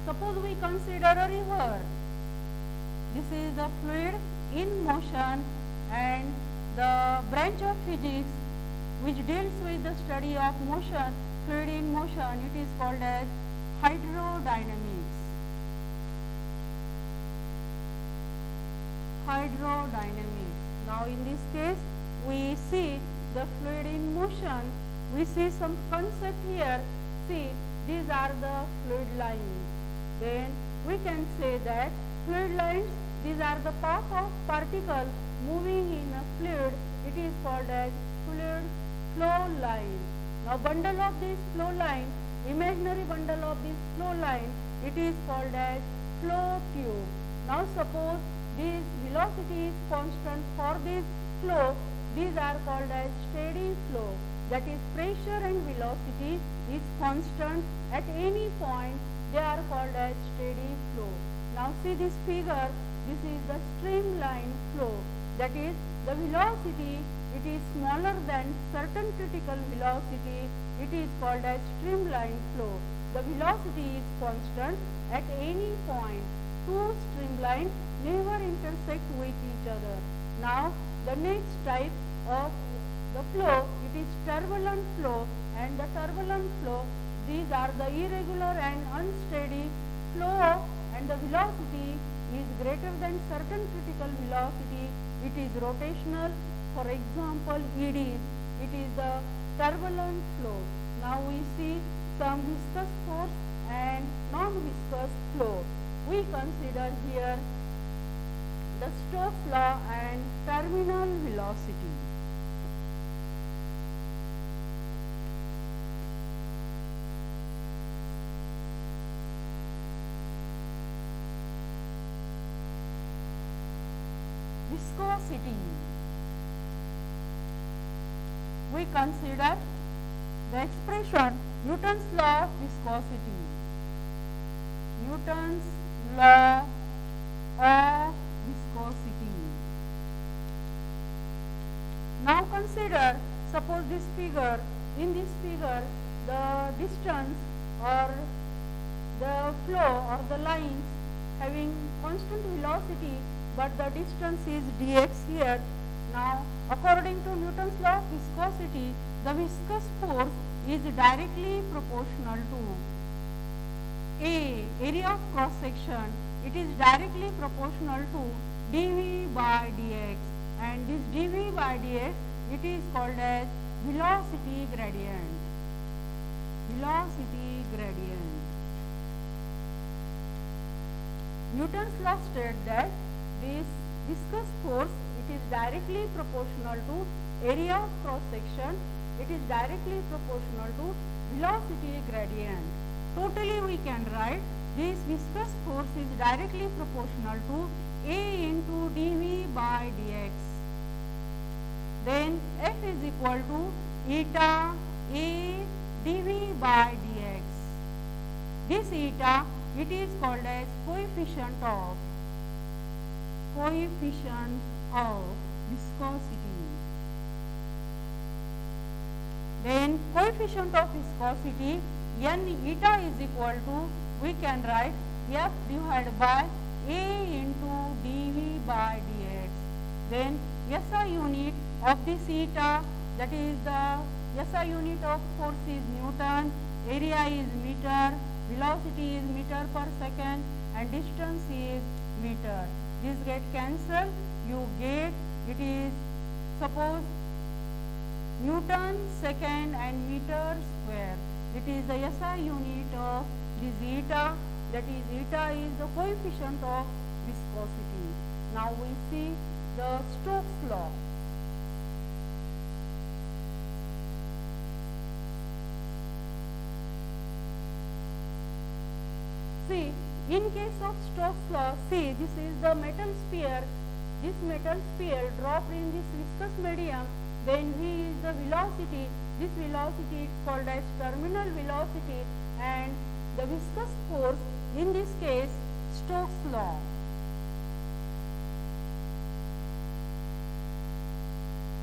suppose we consider a river. This is the fluid in motion, and the branch of physics which deals with the study of motion, fluid in motion, it is called as hydrodynamics. Hydrodynamics. Now in this case, we see the fluid in motion. We see some concept here. See, these are the fluid lines. Then we can say that fluid lines, these are the path of particle moving in a fluid. It is called as fluid flow line. Now bundle of this flow line, imaginary bundle of this flow line, it is called as flow tube. Now suppose this velocity is constant for this flow, these are called as steady flow. That is, pressure and velocity is constant at any point, they are called as steady flow. Now see this figure, this is the streamline flow. That is, the velocity, it is smaller than certain critical velocity, it is called as streamline flow. The velocity is constant at any point. Two streamlines never intersect with each other. Now the next type of the flow, it is turbulent flow, and the turbulent flow, these are the irregular and unsteady flow, and the velocity is greater than certain critical velocity. It is rotational. For example, it is the turbulent flow. Now we see some viscous force and non-viscous flow. We consider here the Stokes Law and terminal velocity. Viscosity. We consider the expression Newton's law of viscosity. Newton's law of viscosity. Now consider, suppose this figure, in this figure the distance or the flow or the lines having constant velocity, but the distance is dx here. Now according to Newton's law of viscosity, the viscous force is directly proportional to area of cross section, it is directly proportional to dV by dx, and this dV by dx, it is called as velocity gradient. Velocity gradient. Newton's law states that this viscous force, it is directly proportional to area of cross section, it is directly proportional to velocity gradient. Totally we can write this viscous force is directly proportional to A into dV by dx. Then F is equal to eta A dV by dx. This eta, it is called as coefficient of viscosity. Then coefficient of viscosity, n eta is equal to, we can write F divided by A into dV by dx. Then SI unit of this eta, that is the SI unit of force is Newton, area is meter, velocity is meter per second, and distance is meter. This get cancelled, you get, it is, suppose Newton second and meter square. It is the SI unit of this eta, that is eta is the coefficient of viscosity. Now we see the Stokes law. See, in case of Stokes law, see, this is the metal sphere. This metal sphere dropped in this viscous medium. Then V is the velocity. This velocity is called as terminal velocity, and the viscous force, in this case, Stokes law.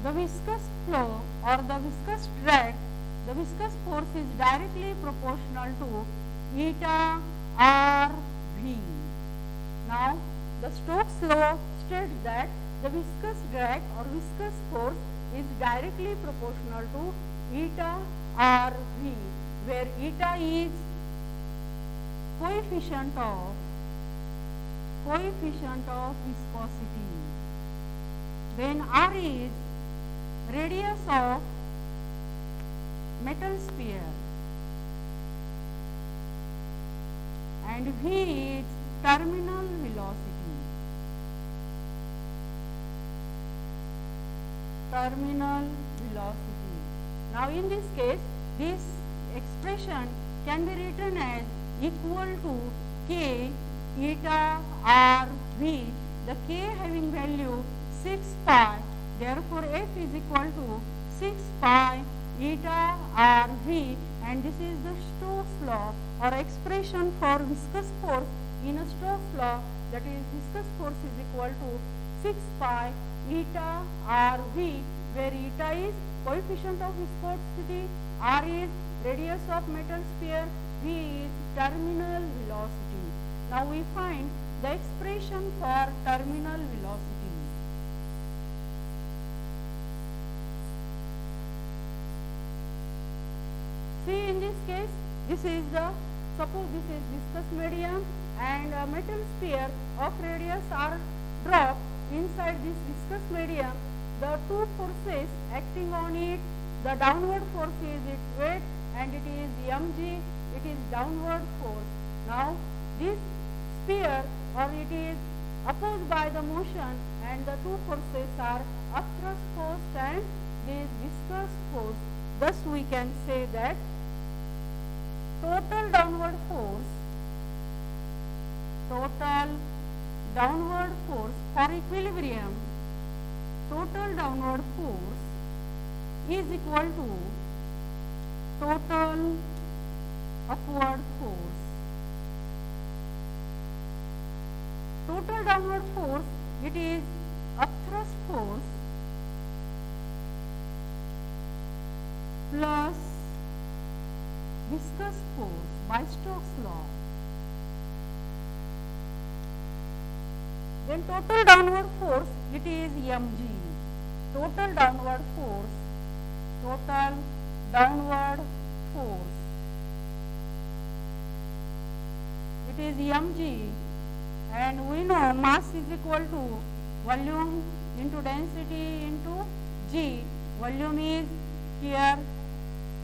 The viscous flow or the viscous drag, the viscous force is directly proportional to eta RV. Now, the Stokes law states that the viscous drag or viscous force is directly proportional to eta RV, where eta is coefficient of viscosity. Then R is radius of metal sphere, and V is terminal velocity. Now in this case, this expression can be written as equal to K eta R V, the K having value 6 pi, therefore F is equal to 6 pi eta R V, and this is the Stokes law or expression for viscous force in a Stokes law, that is viscous force is equal to 6 pi eta R V, where eta is coefficient of viscosity, R is radius of metal sphere, V is terminal velocity. Now we find the expression for terminal velocity. See, in this case, suppose this is viscous medium and a metal sphere of radius r dropped inside this viscous medium. The two forces acting on it, the downward force is its weight and it is mg, it is downward force. Now this sphere or it is opposed by the motion, and the two forces are upthrust force and this viscous force. Thus we can say that total downward force for equilibrium, total downward force is equal to total upward force. Total downward force, it is upthrust force plus viscous force by Stokes law. Then total downward force, it is mg. Total downward force, it is mg, and we know mass is equal to volume into density into g. Volume is here,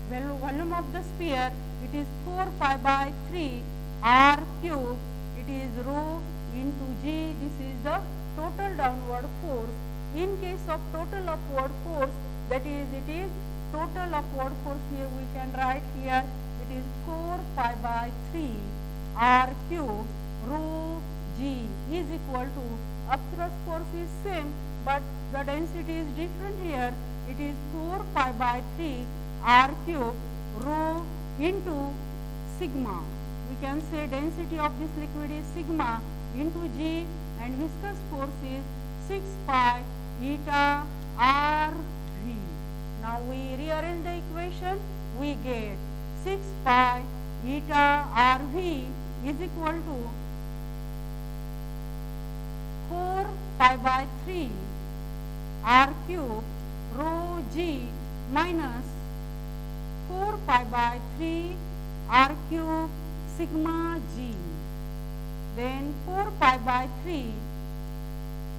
volume of the sphere, it is 4 pi by 3 r cube, it is rho into g. This is the total downward force. In case of total upward force, that is, it is total upward force, here we can write here, it is 4 pi by 3 r cube rho g is equal to, upthrust force is same but the density is different here, it is 4 pi by 3 r cube rho into sigma. We can say density of this liquid is sigma into g, and viscous force is 6 pi eta r v. Now we rearrange the equation, we get 6 pi eta r v is equal to 4 pi by 3 r cube rho g minus 4 pi by 3 r cube sigma g. Then 4 pi by 3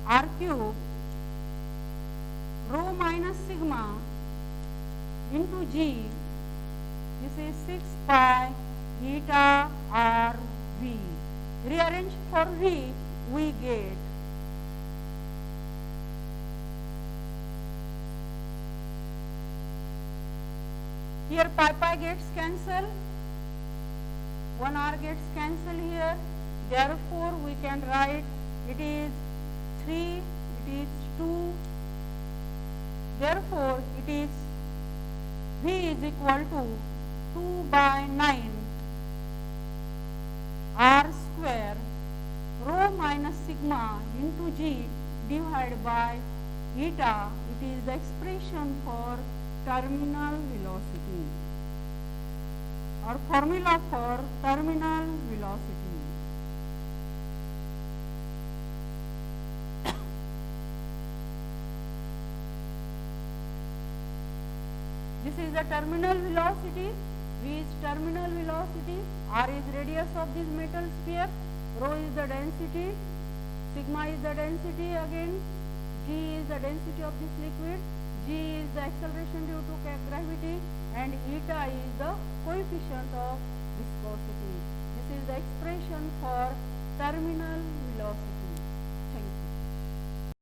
r cube rho minus sigma into g, this is 6 pi eta r v. Rearrange for v, we get here pi gets cancelled, 1 r gets cancelled here, therefore we can write it is 3, it is 2, therefore it is v is equal to 2 by 9 r square rho minus sigma into g divided by eta. It is the expression for terminal velocity. or formula for terminal velocity. This is the terminal velocity. V is terminal velocity, r is radius of this metal sphere, rho is the density, sigma is the density again, g is the density of this liquid, g is the acceleration due to gravity, and eta is the coefficient of viscosity. This is the expression for terminal velocity.